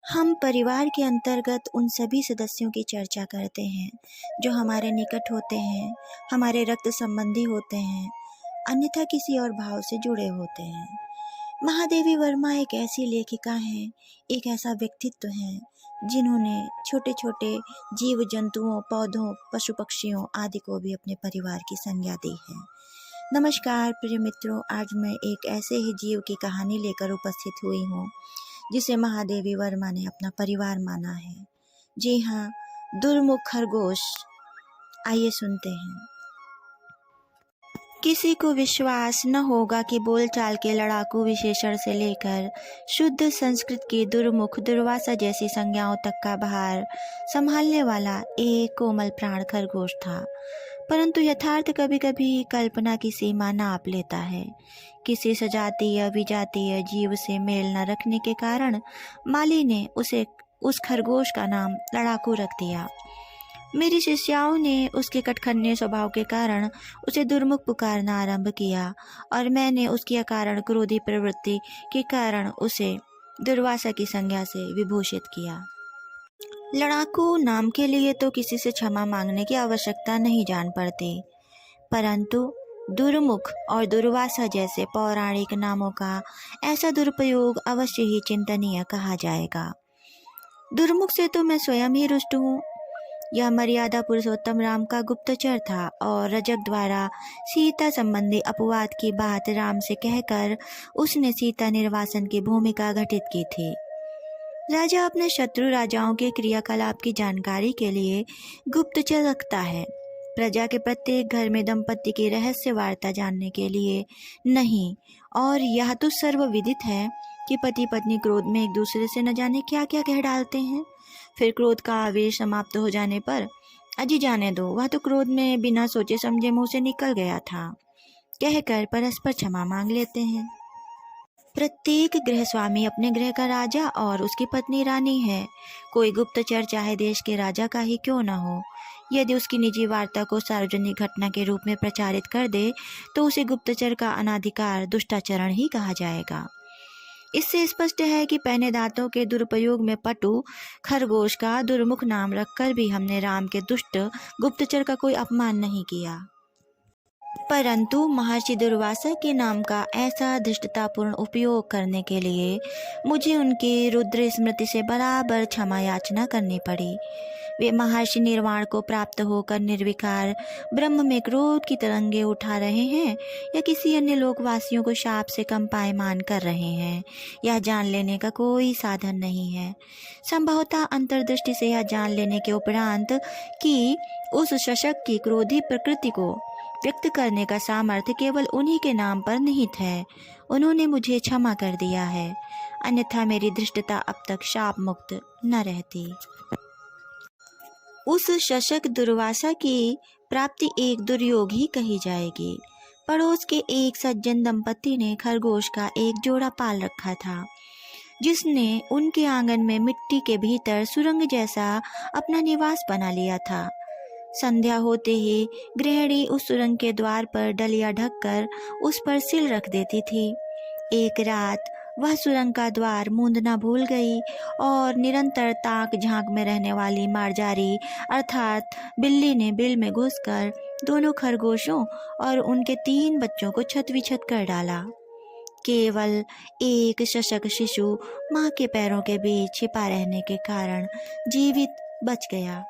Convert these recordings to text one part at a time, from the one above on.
हम परिवार के अंतर्गत उन सभी सदस्यों की चर्चा करते हैं जो हमारे निकट होते हैं, हमारे रक्त संबंधी होते हैं, अन्यथा किसी और भाव से जुड़े होते हैं। महादेवी वर्मा एक ऐसी लेखिका हैं, एक ऐसा व्यक्तित्व है जिन्होंने छोटे छोटे जीव जंतुओं, पौधों, पशु पक्षियों आदि को भी अपने परिवार की संज्ञा दी है। नमस्कार प्रिय मित्रों, आज मैं एक ऐसे ही जीव की कहानी लेकर उपस्थित हुई हूँ जिसे महादेवी वर्मा ने अपना परिवार माना है। जी हाँ, दुर्मुख खरगोश। आइए सुनते हैं। किसी को विश्वास न होगा कि बोलचाल के लड़ाकू विशेषण से लेकर शुद्ध संस्कृत की दुर्मुख, दुर्वासा जैसी संज्ञाओं तक का भार संभालने वाला एक कोमल प्राण खरगोश था। परंतु यथार्थ कभी कभी कल्पना की सीमा नाप लेता है। किसी सजातीय विजातीय जीव से मेल न रखने के कारण माली ने उसे उस खरगोश का नाम लड़ाकू रख दिया। मेरी शिष्याओं ने उसके कटखन्ने स्वभाव के कारण उसे दुर्मुख पुकारना आरंभ किया और मैंने उसकी अकारण क्रोधी प्रवृत्ति के कारण उसे दुर्वासा की संज्ञा से विभूषित किया। लड़ाकू नाम के लिए तो किसी से क्षमा मांगने की आवश्यकता नहीं जान पड़ती, परंतु दुर्मुख और दुर्वासा जैसे पौराणिक नामों का ऐसा दुरुपयोग अवश्य ही चिंतनीय कहा जाएगा। दुर्मुख से तो मैं स्वयं ही रुष्ट हूँ। यह मर्यादा पुरुषोत्तम राम का गुप्तचर था और रजक द्वारा सीता संबंधी अपवाद की बात राम से कहकर उसने सीता निर्वासन की भूमिका घटित की थी। राजा अपने शत्रु राजाओं के क्रियाकलाप की जानकारी के लिए गुप्तचर रखता है, प्रजा के प्रत्येक घर में दंपति की रहस्य वार्ता जानने के लिए नहीं। और यह तो सर्वविदित है कि पति पत्नी क्रोध में एक दूसरे से न जाने क्या क्या कह डालते हैं। फिर क्रोध का आवेश समाप्त हो जाने पर अजी जाने दो, वह तो क्रोध में बिना सोचे समझे मुंह से निकल गया था, कहकर परस्पर क्षमा मांग लेते हैं। प्रत्येक गृह स्वामी अपने गृह का राजा और उसकी पत्नी रानी है। कोई गुप्तचर चाहे देश के राजा का ही क्यों न हो, यदि उसकी निजी वार्ता को सार्वजनिक घटना के रूप में प्रचारित कर दे तो उसे गुप्तचर का अनाधिकार दुष्टाचरण ही कहा जाएगा। इससे स्पष्ट है कि पहने दांतों के दुरुपयोग में पटु खरगोश का दुर्मुख नाम रखकर भी हमने राम के दुष्ट गुप्तचर का कोई अपमान नहीं किया। परंतु महर्षि दुर्वासा के नाम का ऐसा धृष्टतापूर्ण उपयोग करने के लिए मुझे उनकी रुद्र स्मृति से बराबर क्षमा याचना करनी पड़ी। वे महर्षि निर्वाण को प्राप्त होकर निर्विकार ब्रह्म में क्रोध की तरंगे उठा रहे हैं या किसी अन्य लोकवासियों को शाप से कंपायमान कर रहे हैं, यह जान लेने का कोई साधन नहीं है। संभवतः अंतर्दृष्टि से यह जान लेने के उपरांत कि उस शशक की क्रोधी प्रकृति को व्यक्त करने का सामर्थ्य केवल उन्हीं के नाम पर निहित है, उन्होंने मुझे क्षमा कर दिया है, अन्यथा मेरी धृष्टता अब तक शाप मुक्त न रहती। उस शशक दुर्वासा की प्राप्ति एक दुर्योग ही कही जाएगी। पड़ोस के एक सज्जन दंपति ने खरगोश का एक जोड़ा पाल रखा था, जिसने उनके आंगन में मिट्टी के भीतर सुरंग जैसा अपना निवास बना लिया था। संध्या होते ही गृहिणी उस सुरंग के द्वार पर डलिया ढककर उस पर सिल रख देती थी। एक रात वह सुरंग का द्वार मूंदना भूल गई और निरंतर ताक झांक में रहने वाली मार्जारी अर्थात बिल्ली ने बिल में घुसकर दोनों खरगोशों और उनके 3 बच्चों को छत विछत कर डाला। केवल एक शशक शिशु माँ के पैरों के बीच छिपा रहने के कारण जीवित बच गया।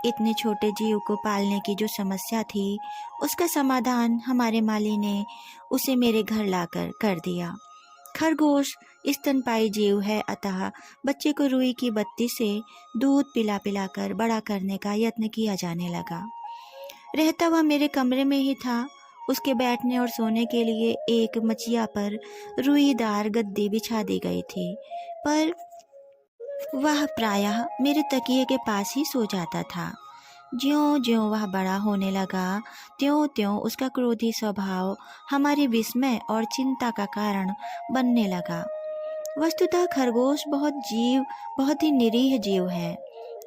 इतने छोटे जीव को पालने की जो समस्या थी, उसका समाधान हमारे माली ने उसे मेरे घर लाकर कर दिया। खरगोश स्तनपायी जीव है, अतः बच्चे को रुई की बत्ती से दूध पिला पिलाकर बड़ा करने का यत्न किया जाने लगा। रहता वह मेरे कमरे में ही था। उसके बैठने और सोने के लिए एक मचिया पर रुईदार गद्दी बिछा दी गई थी, पर वह प्रायः मेरे तकिए के पास ही सो जाता था। ज्यों ज्यों वह बड़ा होने लगा, त्यों त्यों उसका क्रोधी स्वभाव हमारी विस्मय और चिंता का कारण बनने लगा। वस्तुतः खरगोश बहुत ही निरीह जीव है।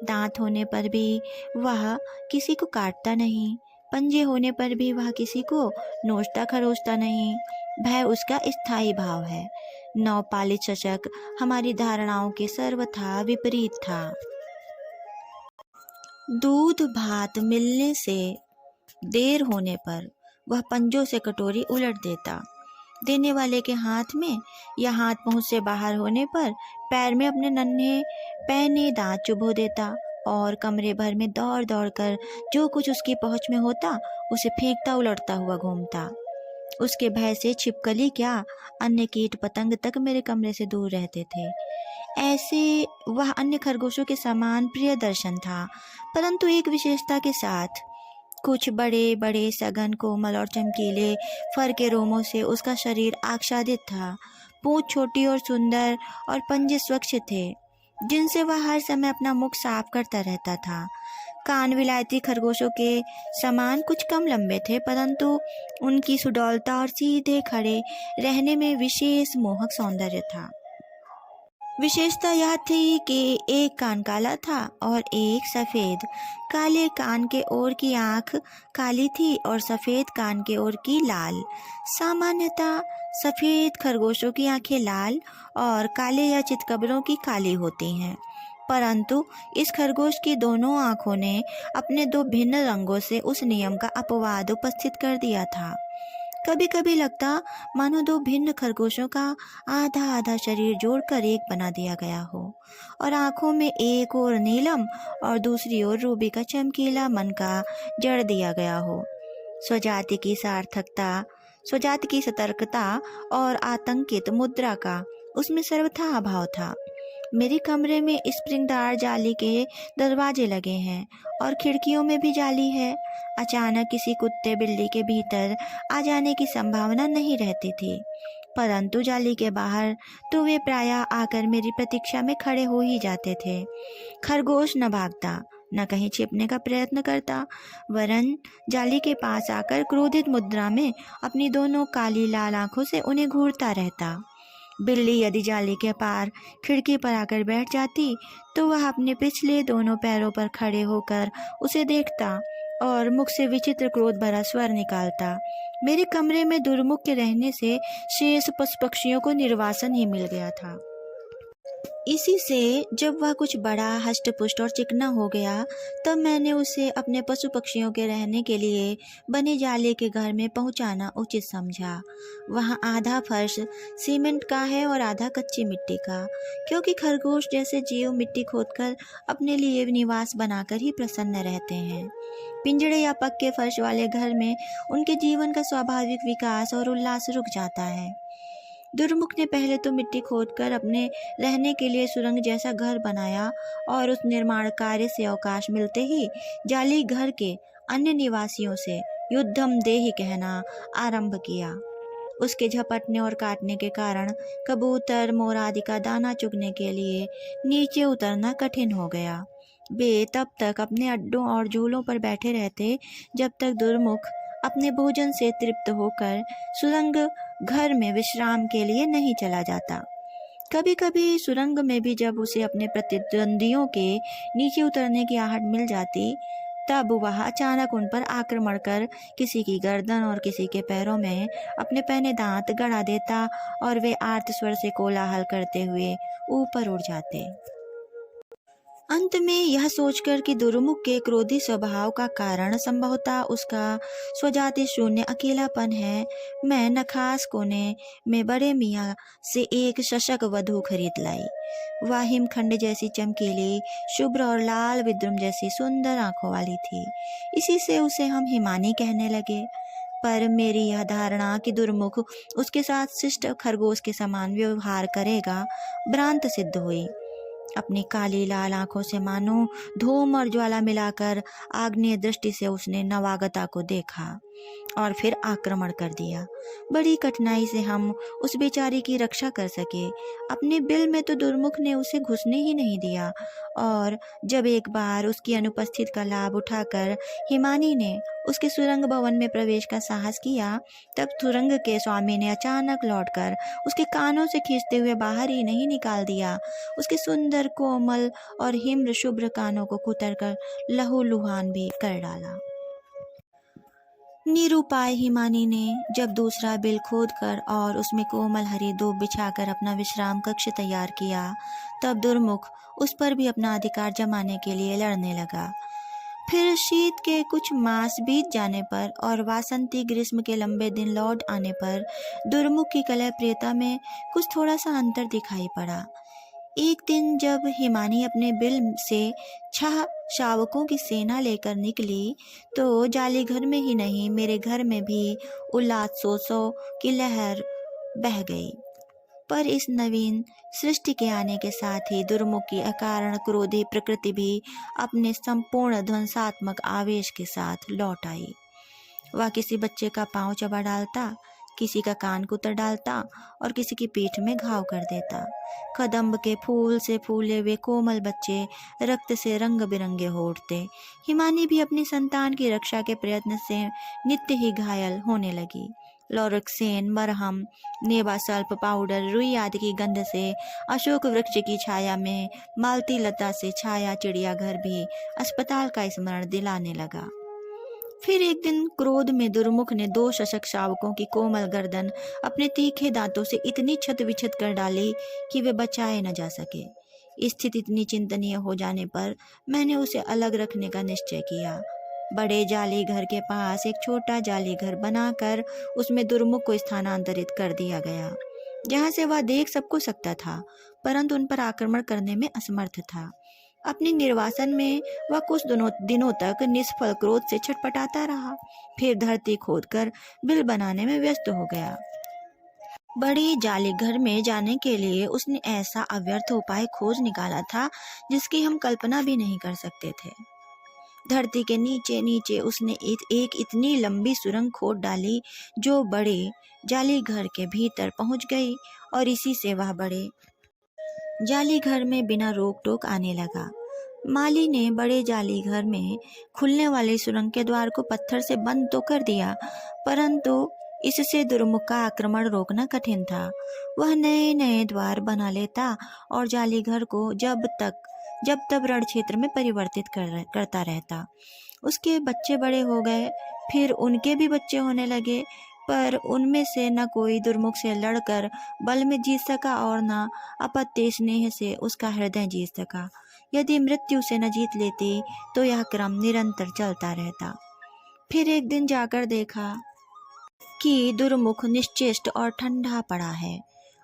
दांत होने पर भी वह किसी को काटता नहीं, पंजे होने पर भी वह किसी को नोचता खरोचता नहीं। भय उसका स्थायी भाव है। नवपालित शशक हमारी धारणाओं के सर्वथा विपरीत था। दूध भात मिलने से देर होने पर वह पंजों से कटोरी उलट देता, देने वाले के हाथ में या हाथ पहुंच से बाहर होने पर पैर में अपने नन्हे पैने दांत चुभो देता और कमरे भर में दौड़ दौड़ कर जो कुछ उसकी पहुंच में होता उसे फेंकता उलटता हुआ घूमता। उसके भय से छिपकली क्या, अन्य कीट पतंग तक मेरे कमरे से दूर रहते थे। ऐसे वह अन्य खरगोशों के समान प्रिय दर्शन था, परंतु एक विशेषता के साथ। कुछ बड़े बड़े सघन कोमल और चमकीले फर के रोमों से उसका शरीर आच्छादित था। पूंछ छोटी और सुंदर और पंजे स्वच्छ थे, जिनसे वह हर समय अपना मुख साफ करता रहता था। कान विलायती खरगोशों के समान कुछ कम लंबे थे, परंतु उनकी सुडौलता और सीधे खड़े रहने में विशेष मोहक सौंदर्य था। विशेषता यह थी कि एक कान काला था और एक सफेद। काले कान के ओर की आंख काली थी और सफेद कान के ओर की लाल। सामान्यतः सफेद खरगोशों की आंखें लाल और काले या चितकबरों की काली होती हैं, परंतु इस खरगोश की दोनों आंखों ने अपने दो भिन्न रंगों से उस नियम का अपवाद उपस्थित कर दिया था। कभी कभी लगता मानो दो भिन्न खरगोशों का आधा आधा शरीर जोड़कर एक बना दिया गया हो और आंखों में एक ओर नीलम और दूसरी ओर रूबी का चमकीला मन का जड़ दिया गया हो। स्वजाति की सार्थकता, स्वजाति की सतर्कता और आतंकित मुद्रा का उसमें सर्वथा अभाव था। मेरे कमरे में स्प्रिंगदार जाली के दरवाजे लगे हैं और खिड़कियों में भी जाली है। अचानक किसी कुत्ते बिल्ली के भीतर आ जाने की संभावना नहीं रहती थी, परंतु जाली के बाहर तो वे प्रायः आकर मेरी प्रतीक्षा में खड़े हो ही जाते थे। खरगोश न भागता न कहीं छिपने का प्रयत्न करता, वरन जाली के पास आकर क्रोधित मुद्रा में अपनी दोनों काली लाल आंखों से उन्हें घूरता रहता। बिल्ली यदि जाली के पार खिड़की पर आकर बैठ जाती तो वह अपने पिछले दोनों पैरों पर खड़े होकर उसे देखता और मुख से विचित्र क्रोध भरा स्वर निकालता। मेरे कमरे में दुर्मुख के रहने से शेष पशु पक्षियों को निर्वासन ही मिल गया था। इसी से जब वह कुछ बड़ा हष्ट-पुष्ट और चिकना हो गया, तब मैंने उसे अपने पशु पक्षियों के रहने के लिए बने जाले के घर में पहुंचाना उचित समझा। वहां आधा फर्श सीमेंट का है और आधा कच्ची मिट्टी का, क्योंकि खरगोश जैसे जीव मिट्टी खोदकर अपने लिए निवास बनाकर ही प्रसन्न रहते हैं। पिंजड़े या पक्के फर्श वाले घर में उनके जीवन का स्वाभाविक विकास और उल्लास रुक जाता है। दुर्मुख ने पहले तो मिट्टी खोदकर अपने रहने के लिए सुरंग जैसा घर बनाया और उस निर्माण कार्य से अवकाश मिलते ही जाली घर के अन्य निवासियों से युद्धम देहि कहना आरंभ किया। उसके झपटने और काटने के कारण कबूतर मोर आदि का दाना चुगने के लिए नीचे उतरना कठिन हो गया। वे तब तक अपने अड्डों और झूलों पर बैठे रहते जब तक दुर्मुख अपने भोजन से तृप्त होकर सुरंग घर में विश्राम के लिए नहीं चला जाता। कभी कभी सुरंग में भी जब उसे अपने प्रतिद्वंदियों के नीचे उतरने की आहट मिल जाती, तब वह अचानक उन पर आक्रमण कर किसी की गर्दन और किसी के पैरों में अपने पहने दांत गड़ा देता और वे आर्त स्वर से कोलाहल करते हुए ऊपर उड़ जाते। अंत में यह सोचकर कि दुर्मुख के क्रोधी स्वभाव का कारण संभवतः उसका स्वजाति शून्य अकेलापन है, मैं नखास कोने में बड़े मियाँ से एक शशक वधू खरीद लाई। वह हिमखंड जैसी चमकीली, शुभ्र और लाल विद्रुम जैसी सुंदर आंखों वाली थी। इसी से उसे हम हिमानी कहने लगे। पर मेरी यह धारणा कि दुर्मुख उसके साथ शिष्ट खरगोश के समान व्यवहार करेगा भ्रांत सिद्ध हुई। अपनी काली लाल आंखों से मानो धूम और ज्वाला मिलाकर आग्नेय दृष्टि से उसने नवागता को देखा और फिर आक्रमण कर दिया। बड़ी कठिनाई से हम उस बेचारी की रक्षा कर सके। अपने बिल में तो दुर्मुख ने उसे घुसने ही नहीं दिया, और जब एक बार उसकी अनुपस्थिति का लाभ उठाकर हिमानी ने उसके सुरंग भवन में प्रवेश का साहस किया, तब सुरंग के स्वामी ने अचानक लौटकर उसके कानों से खींचते हुए बाहर ही नहीं निकाल दिया, उसके सुंदर कोमल और हिम्र शुभ्र कानों को कुतर कर लहूलुहान भी कर डाला। निरुपाय हिमानी ने जब दूसरा बिल खोदकर और उसमें कोमल हरी दूब बिछाकर अपना विश्राम कक्ष तैयार किया, तब दुर्मुख उस पर भी अपना अधिकार जमाने के लिए लड़ने लगा। फिर शीत के कुछ मास बीत जाने पर और वासंती ग्रीष्म के लंबे दिन लौट आने पर दुर्मुख की कलह प्रियता में कुछ थोड़ा सा अंतर दिखाई पड़ा। एक दिन जब हिमानी अपने बिल से 6 शावकों की सेना लेकर निकली, तो जाली घर में ही नहीं मेरे घर में भी उल्लासोत्सव की लहर बह गई। पर इस नवीन सृष्टि के आने के साथ ही दुर्मुख की अकारण क्रोधी प्रकृति भी अपने संपूर्ण ध्वंसात्मक आवेश के साथ लौट आई। वह किसी बच्चे का पांव चबा डालता, किसी का कान कुतर डालता और किसी की पीठ में घाव कर देता। कदम्ब के फूल से फूले हुए कोमल बच्चे रक्त से रंग बिरंगे हो उठते। हिमानी भी अपनी संतान की रक्षा के प्रयत्न से नित्य ही घायल होने लगी। लॉरेक्सेन, मरहम, नेबा सल्फ पाउडर, रुई आदि की गंध से, अशोक वृक्ष की छाया में मालती लता से छाया चिड़ियाघर भी अस्पताल का स्मरण दिलाने लगा। फिर एक दिन क्रोध में दुर्मुख ने 2 शशक शावकों की कोमल गर्दन अपने तीखे दांतों से इतनी छत विछत कर डाली कि वे बचाए न जा सके। स्थिति इतनी चिंतनीय हो जाने पर मैंने उसे अलग रखने का निश्चय किया। बड़े जाली घर के पास एक छोटा जाली घर बनाकर उसमें दुर्मुख को स्थानांतरित कर दिया गया, जहाँ से वह देख सबको सकता था, परंतु उन पर आक्रमण करने में असमर्थ था। अपने निर्वासन में वह कुछ दिनों तक निष्फल क्रोध से छटपटाता रहा। फिर धरती खोदकर बिल बनाने में व्यस्त हो गया। बड़ी जाली घर में जाने के लिए उसने ऐसा अव्यर्थ उपाय खोज निकाला था जिसकी हम कल्पना भी नहीं कर सकते थे। धरती के नीचे नीचे उसने एक इतनी लंबी सुरंग खोद डाली जो बड़े जाली घर के भीतर पहुंच गई, और इसी से वह बड़े जाली घर में बिना रोक टोक आने लगा। माली ने बड़े जाली घर में खुलने वाली सुरंग के द्वार को पत्थर से बंद तो कर दिया, परंतु इससे दुर्मुख का आक्रमण रोकना कठिन था। वह नए नए द्वार बना लेता और जाली घर को जब तब रण क्षेत्र में परिवर्तित करता रहता। उसके बच्चे बड़े हो गए, फिर उनके भी बच्चे होने लगे, पर उनमें से न कोई दुर्मुख से लड़कर बल में जीत सका और न अपत्य स्नेह से उसका हृदय जीत सका। यदि मृत्यु से न जीत लेती तो यह क्रम निरंतर चलता रहता। फिर एक दिन जाकर देखा कि दुर्मुख निश्चेष्ट और ठंडा पड़ा है,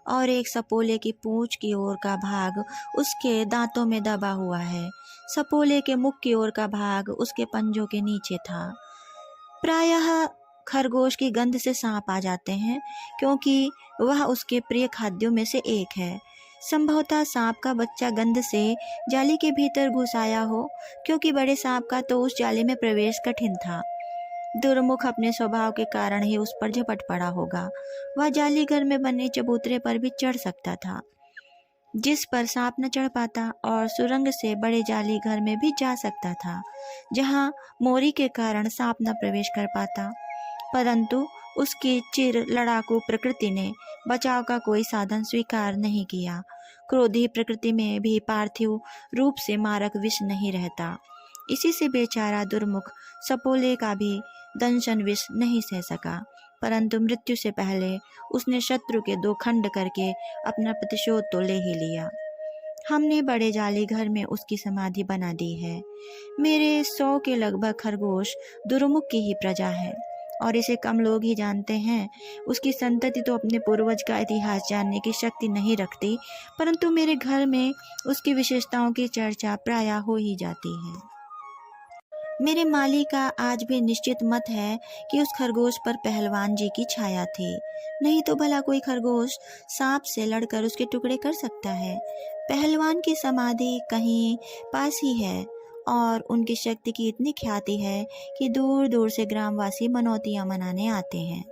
और एक सपोले की पूंछ की ओर का भाग उसके दांतों में दबा हुआ है। सपोले के मुख की ओर का भाग उसके पंजों के नीचे था। प्रायः खरगोश की गंध से सांप आ जाते हैं, क्योंकि वह उसके प्रिय खाद्यों में से एक है। संभवतः सांप का बच्चा गंध से जाली के भीतर घुस आया हो, क्योंकि बड़े सांप का तो उस जाली में प्रवेश कठिन था। दुर्मुख अपने स्वभाव के कारण ही उस पर झपट पड़ा होगा। वह जाली घर में बने चबूतरे पर भी चढ़ सकता था, जिस पर सांप न चढ़ पाता, और सुरंग से बड़े जाली घर में भी जा सकता था, जहां मोरी के कारण सांप न प्रवेश कर पाता। परंतु उसकी चिर लड़ाकू प्रकृति ने बचाव का कोई साधन स्वीकार नहीं किया। क्रोधी प्रकृति में भी पार्थिव रूप से मारक विष नहीं रहता। इसी से बेचारा दुर्मुख सपोले का भी दंशन विष नहीं सह सका, परंतु मृत्यु से पहले उसने शत्रु के 2 खंड करके अपना प्रतिशोध तो ले ही लिया। हमने बड़े जाली घर में उसकी समाधि बना दी है। मेरे 100 के लगभग खरगोश दुर्मुख की ही प्रजा है, और इसे कम लोग ही जानते हैं। उसकी संतति तो अपने पूर्वज का इतिहास जानने की शक्ति नहीं रखती, परंतु मेरे घर में उसकी विशेषताओं की चर्चा प्रायः हो ही जाती है। मेरे माली का आज भी निश्चित मत है कि उस खरगोश पर पहलवान जी की छाया थी, नहीं तो भला कोई खरगोश सांप से लड़कर उसके टुकड़े कर सकता है। पहलवान की समाधि कहीं पास ही है, और उनकी शक्ति की इतनी ख्याति है कि दूर दूर से ग्रामवासी मनौतियां मनाने आते हैं।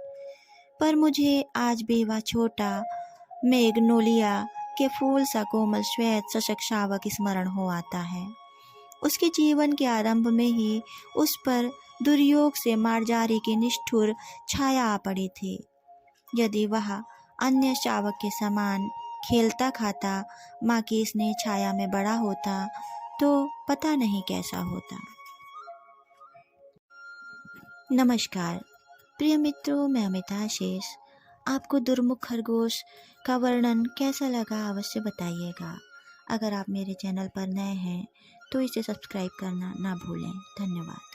पर मुझे आज भी वह छोटा मेग्नोलिया के फूल सा कोमल श्वेत सशक शावक स्मरण हो आता है। उसके जीवन के आरंभ में ही उस पर दुर्योग से मार्जारी की निष्ठुर छाया आ पड़ी थी। यदि वह अन्य शावक के समान खेलता खाता माँ की स्नेह छाया में बड़ा होता तो पता नहीं कैसा होता। नमस्कार। प्रिय मित्रों, मैं अमिता आशीष। आपको दुर्मुख खरगोश का वर्णन कैसा लगा अवश्य बताइएगा। अगर आप मेरे चैनल पर नए हैं तो इसे सब्सक्राइब करना ना भूलें। धन्यवाद।